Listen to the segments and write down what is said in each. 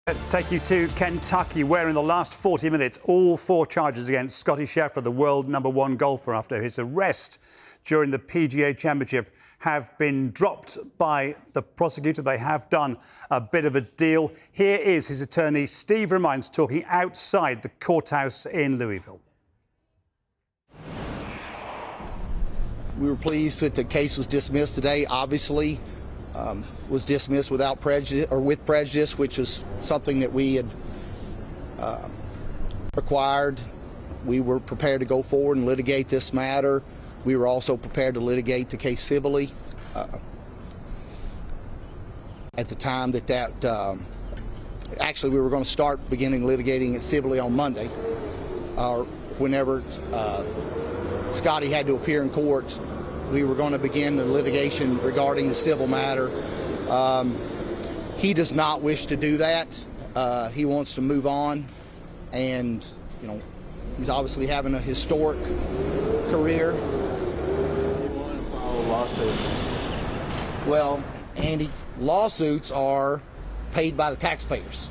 Let's take you to Kentucky, where in the last 40 minutes, all 4 charges against Scottie Scheffler, the world #1 golfer, after his arrest during the PGA Championship, have been dropped by the prosecutor. They have done a bit of a deal. Here is his attorney, Steve Remines, talking outside the courthouse in Louisville. We were pleased that the case was dismissed today. Obviously, was dismissed without prejudice or with prejudice, which is something that we had required. We were prepared to go forward and litigate this matter. We were also prepared to litigate the case civilly. At the time actually we were going to start beginning litigating it civilly on Monday, or whenever Scottie had to appear in court. We were going to begin the litigation regarding the civil matter. He does not wish to do that. He wants to move on, and he's obviously having a historic career. Well, Andy, lawsuits are paid by the taxpayers.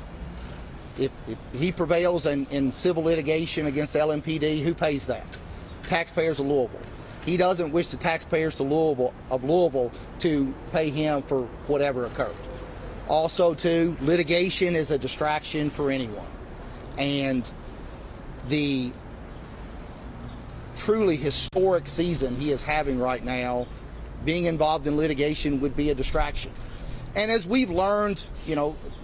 If he prevails in civil litigation against LMPD, who pays that? Taxpayers of Louisville. He doesn't wish the taxpayers of Louisville to pay him for whatever occurred. Also, too, litigation is a distraction for anyone. And the truly historic season he is having right now, being involved in litigation would be a distraction. And as we've learned,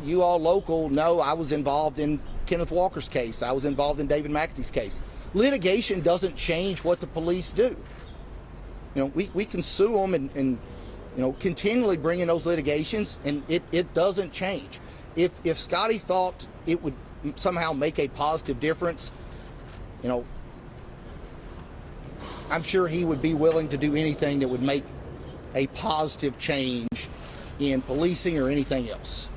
you all local know I was involved in Kenneth Walker's case. I was involved in David McAtee's case. Litigation doesn't change what the police do. We can sue them and continually bring in those litigations, and it doesn't change. If Scottie thought it would somehow make a positive difference, I'm sure he would be willing to do anything that would make a positive change in policing or anything else.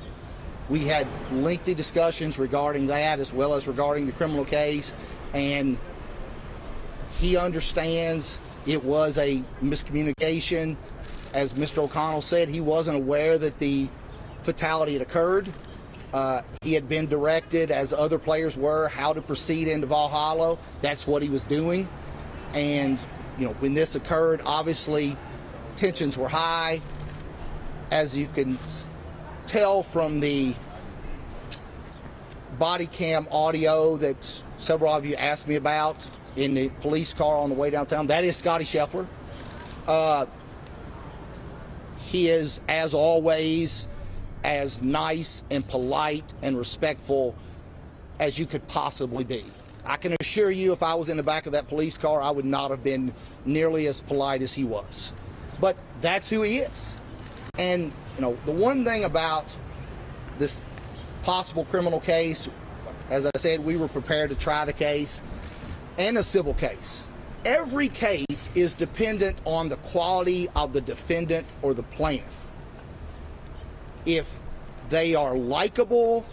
We had lengthy discussions regarding that as well as regarding the criminal case, and he understands it was a miscommunication. As Mr. O'Connell said, he wasn't aware that the fatality had occurred. He had been directed, as other players were, how to proceed into Valhalla. That's what he was doing. And, when this occurred, obviously tensions were high. As you can tell from the body cam audio that several of you asked me about in the police car on the way downtown, that is Scottie Scheffler. He is, as always, as nice and polite and respectful as you could possibly be. I can assure you, if I was in the back of that police car, I would not have been nearly as polite as he was. But that's who he is. And, the one thing about this possible criminal case, as I said, we were prepared to try the case, and a civil case. Every case is dependent on the quality of the defendant or the plaintiff. If they are likable,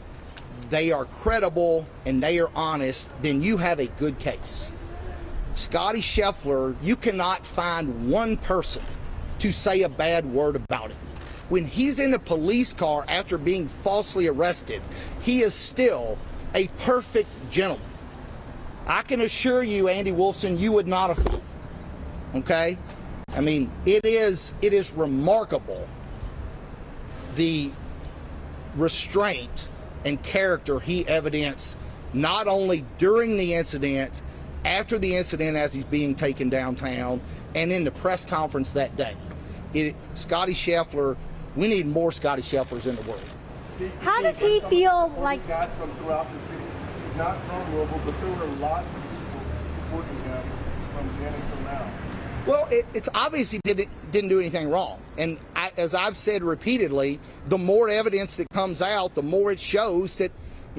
they are credible, and they are honest, then you have a good case. Scottie Scheffler, you cannot find one person to say a bad word about him. When he's in a police car after being falsely arrested, he is still a perfect gentleman. I can assure you, Andy Wolfson, you would not have. Okay? I mean, it is remarkable the restraint and character he evidenced, not only during the incident, after the incident as he's being taken downtown, and in the press conference that day. Scottie Scheffler, we need more Scottie Schefflers in the world. How does he feel like? Got from throughout the city. He's not from Louisville, but there were lots of people supporting him from beginning till now. Well, it's obvious he didn't do anything wrong. And as I've said repeatedly, the more evidence that comes out, the more it shows that,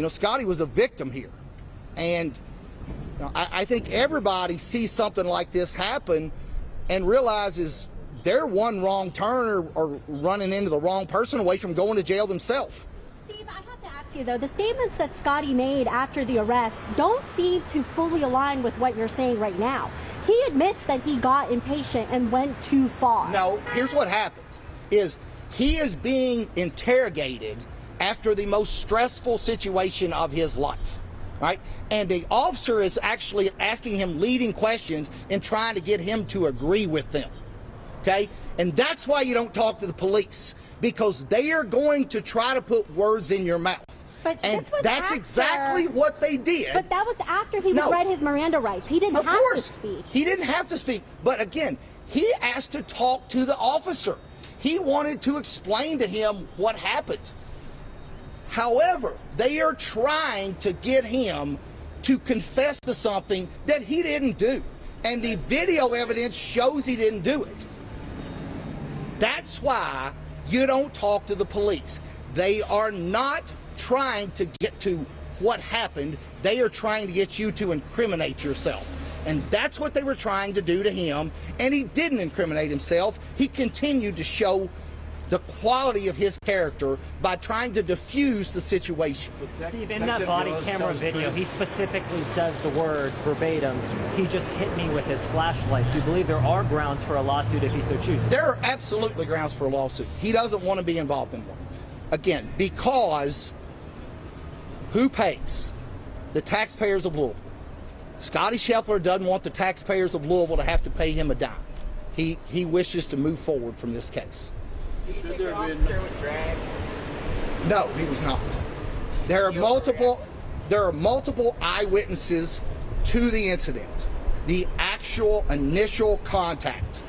Scottie was a victim here. And I think everybody sees something like this happen and realizes they're one wrong turn or running into the wrong person away from going to jail themselves. Steve, I have to ask you, though, the statements that Scottie made after the arrest don't seem to fully align with what you're saying right now. He admits that he got impatient and went too far. No, here's what happened, is he is being interrogated after the most stressful situation of his life, right? And the officer is actually asking him leading questions and trying to get him to agree with them, okay? And that's why you don't talk to the police, because they are going to try to put words in your mouth. But and this was that's after, exactly what they did. But that was after he No. read his Miranda rights. He didn't Of have course, to speak. he didn't have to speak. But again, he asked to talk to the officer. He wanted to explain to him what happened. However, they are trying to get him to confess to something that he didn't do. And the video evidence shows he didn't do it. That's why you don't talk to the police. They are not trying to get to what happened. They are trying to get you to incriminate yourself. And that's what they were trying to do to him. And he didn't incriminate himself. He continued to show the quality of his character by trying to diffuse the situation. Steve, in that body camera video, he specifically says the words verbatim, "He just hit me with his flashlight." Do you believe there are grounds for a lawsuit if he so chooses? There are absolutely grounds for a lawsuit. He doesn't want to be involved in one. Again, because who pays? The taxpayers of Louisville. Scottie Scheffler doesn't want the taxpayers of Louisville to have to pay him a dime. He wishes to move forward from this case. Do you think the officer was dragged? No, he was not. There are multiple eyewitnesses to the incident. The actual initial contact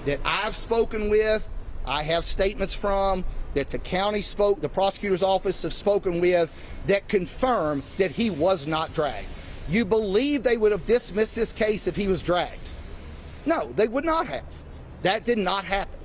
that I've spoken with, I have statements from, that the county spoke, the prosecutor's office have spoken with, that confirm that he was not dragged. You believe they would have dismissed this case if he was dragged? No, they would not have. That did not happen.